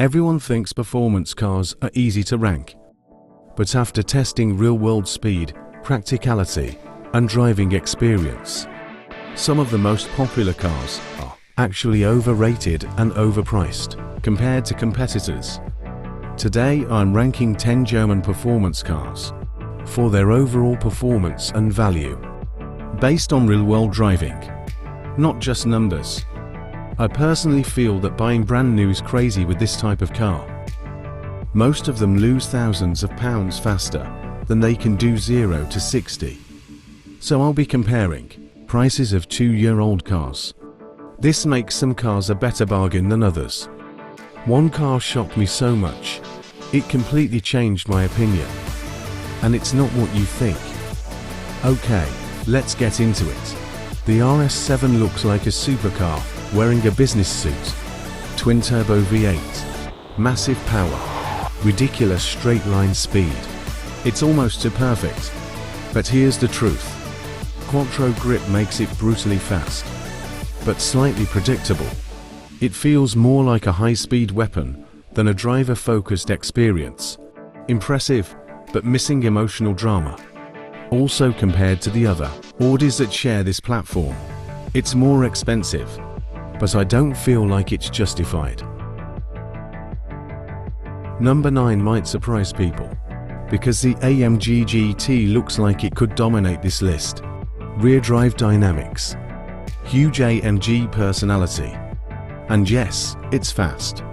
Everyone thinks performance cars are easy to rank. But after testing real-world speed, practicality, and driving experience, some of the most popular cars are actually overrated and overpriced compared to competitors. Today I'm ranking 10 German performance cars for their overall performance and value, based on real-world driving, not just numbers. I personally feel that buying brand new is crazy with this type of car. Most of them lose thousands of pounds faster than they can do 0 to 60. So I'll be comparing prices of 2-year-old cars. This makes some cars a better bargain than others. One car shocked me so much, it completely changed my opinion. And it's not what you think. Okay, let's get into it. The RS7 looks like a supercar wearing a business suit. Twin-turbo V8. Massive power. Ridiculous straight-line speed. It's almost too perfect. But here's the truth. Quattro grip makes it brutally fast, but slightly predictable. It feels more like a high-speed weapon than a driver-focused experience. Impressive, but missing emotional drama. Also compared to the other Audis that share this platform, it's more expensive, but I don't feel like it's justified. Number 9 might surprise people, because the AMG GT looks like it could dominate this list. Rear drive dynamics. Huge AMG personality. And yes, it's fast.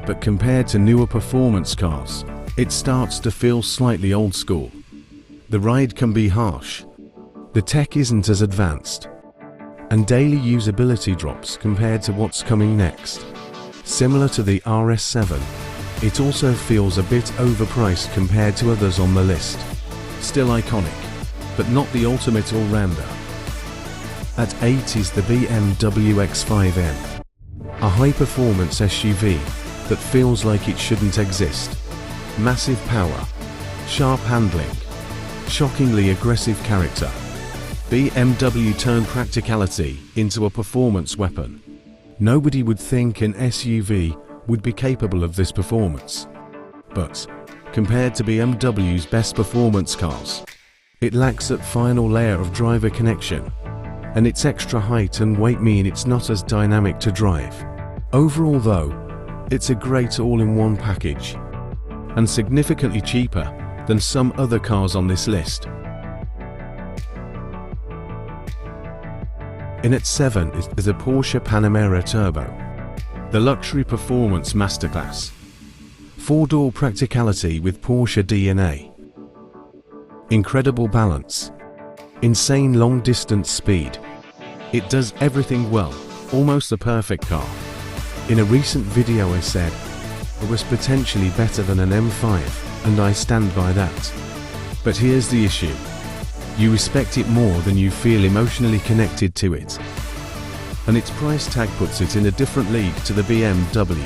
But compared to newer performance cars, it starts to feel slightly old school. The ride can be harsh. The tech isn't as advanced. And daily usability drops compared to what's coming next. Similar to the RS7, it also feels a bit overpriced compared to others on the list. Still iconic, but not the ultimate all-rounder. At 8 is the BMW X5 M. A high-performance SUV that feels like it shouldn't exist. Massive power, sharp handling, shockingly aggressive character. BMW turned practicality into a performance weapon. Nobody would think an SUV would be capable of this performance. But, compared to BMW's best performance cars, it lacks that final layer of driver connection, and its extra height and weight mean it's not as dynamic to drive. Overall though, it's a great all-in-one package, and significantly cheaper than some other cars on this list. In at 7 is the Porsche Panamera Turbo, the luxury performance masterclass. 4-door practicality with Porsche DNA. Incredible balance. Insane long-distance speed. It does everything well, almost the perfect car. In a recent video I said it was potentially better than an M5, and I stand by that. But here's the issue. You respect it more than you feel emotionally connected to it. And its price tag puts it in a different league to the BMW.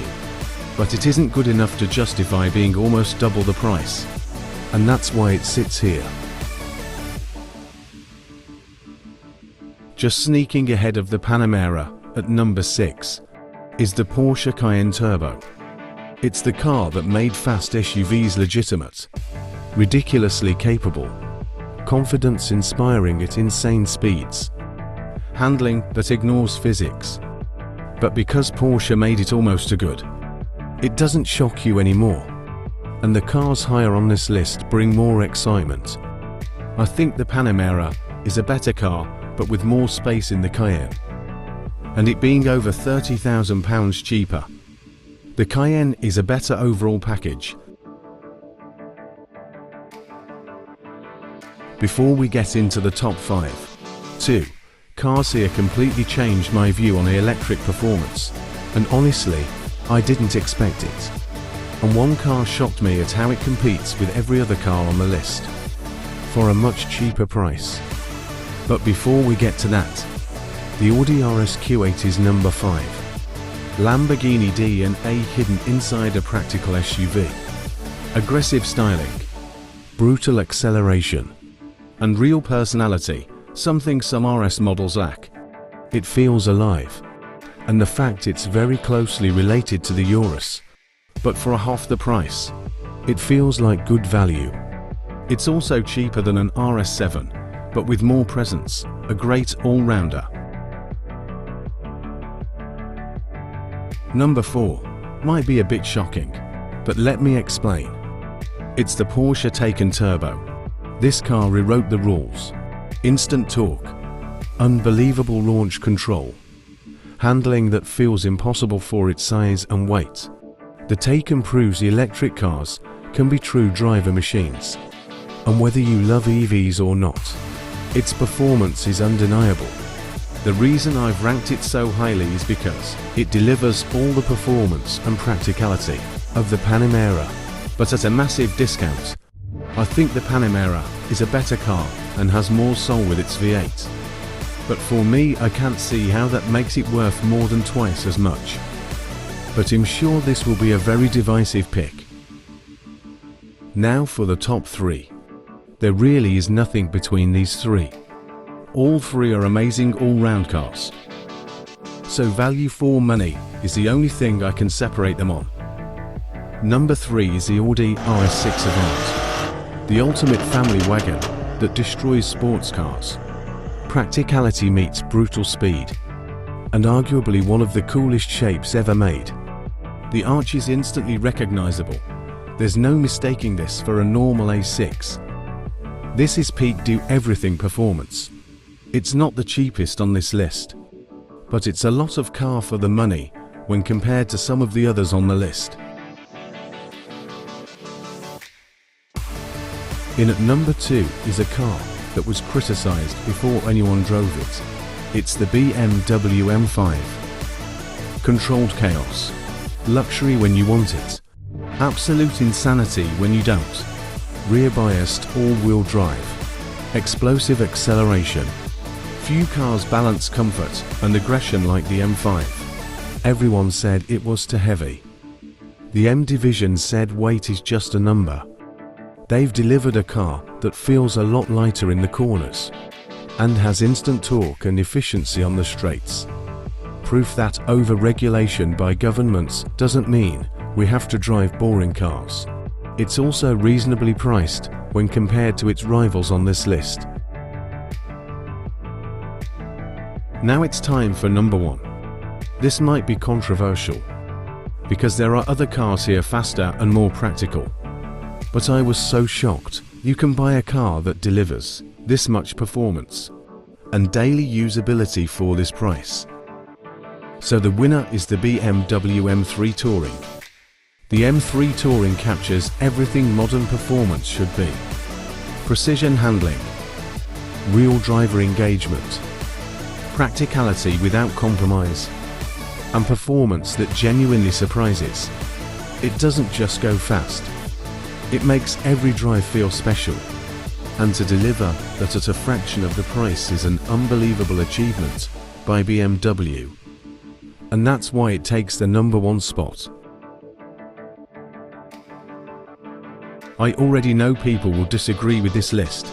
But it isn't good enough to justify being almost double the price. And that's why it sits here. Just sneaking ahead of the Panamera, at number 6, is the Porsche Cayenne Turbo. It's the car that made fast SUVs legitimate. Ridiculously capable. Confidence inspiring at insane speeds. Handling that ignores physics. But because Porsche made it almost too good, it doesn't shock you anymore. And the cars higher on this list bring more excitement. I think the Panamera is a better car, but with more space in the Cayenne. And it being over £30,000 cheaper, the Cayenne is a better overall package. Before we get into the top 5, 2 cars here completely changed my view on the electric performance, and honestly, I didn't expect it. And one car shocked me at how it competes with every other car on the list, for a much cheaper price. But before we get to that, the Audi RSQ8 is number 5. Lamborghini DNA hidden inside a practical SUV. Aggressive styling, brutal acceleration, and real personality, something some RS models lack. It feels alive, and the fact it's very closely related to the Urus, but for half the price. It feels like good value. It's also cheaper than an RS7, but with more presence, a great all-rounder. Number 4 might be a bit shocking, but let me explain. It's the Porsche Taycan Turbo. This car rewrote the rules. Instant torque, unbelievable launch control, handling that feels impossible for its size and weight. The Taycan proves electric cars can be true driver machines. And whether you love EVs or not, its performance is undeniable. The reason I've ranked it so highly is because it delivers all the performance and practicality of the Panamera, but at a massive discount. I think the Panamera is a better car and has more soul with its V8. But for me, I can't see how that makes it worth more than twice as much. But I'm sure this will be a very divisive pick. Now for the top 3. There really is nothing between these 3. All 3 are amazing all-round cars. So value for money is the only thing I can separate them on. Number 3 is the Audi RS6 Avant, the ultimate family wagon that destroys sports cars. Practicality meets brutal speed, and arguably one of the coolest shapes ever made. The arch is instantly recognizable. There's no mistaking this for a normal A6. This is peak do-everything performance. It's not the cheapest on this list, but it's a lot of car for the money when compared to some of the others on the list. In at number 2 is a car that was criticized before anyone drove it. It's the BMW M5. Controlled chaos. Luxury when you want it. Absolute insanity when you don't. Rear-biased all-wheel drive. Explosive acceleration. Few cars balance comfort and aggression like the M5. Everyone said it was too heavy. The M division said weight is just a number. They've delivered a car that feels a lot lighter in the corners and has instant torque and efficiency on the straights. Proof that over-regulation by governments doesn't mean we have to drive boring cars. It's also reasonably priced when compared to its rivals on this list. Now it's time for number 1. This might be controversial, because there are other cars here faster and more practical. But I was so shocked. You can buy a car that delivers this much performance and daily usability for this price. So the winner is the BMW M3 Touring. The M3 Touring captures everything modern performance should be. Precision handling, real driver engagement, practicality without compromise, and performance that genuinely surprises. It doesn't just go fast. It makes every drive feel special, and to deliver that at a fraction of the price is an unbelievable achievement by BMW. And that's why it takes the number 1 spot. I already know people will disagree with this list.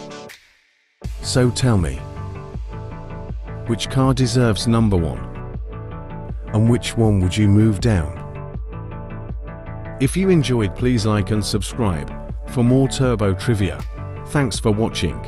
So tell me, which car deserves number 1? And which one would you move down? If you enjoyed, please like and subscribe for more turbo trivia. Thanks for watching.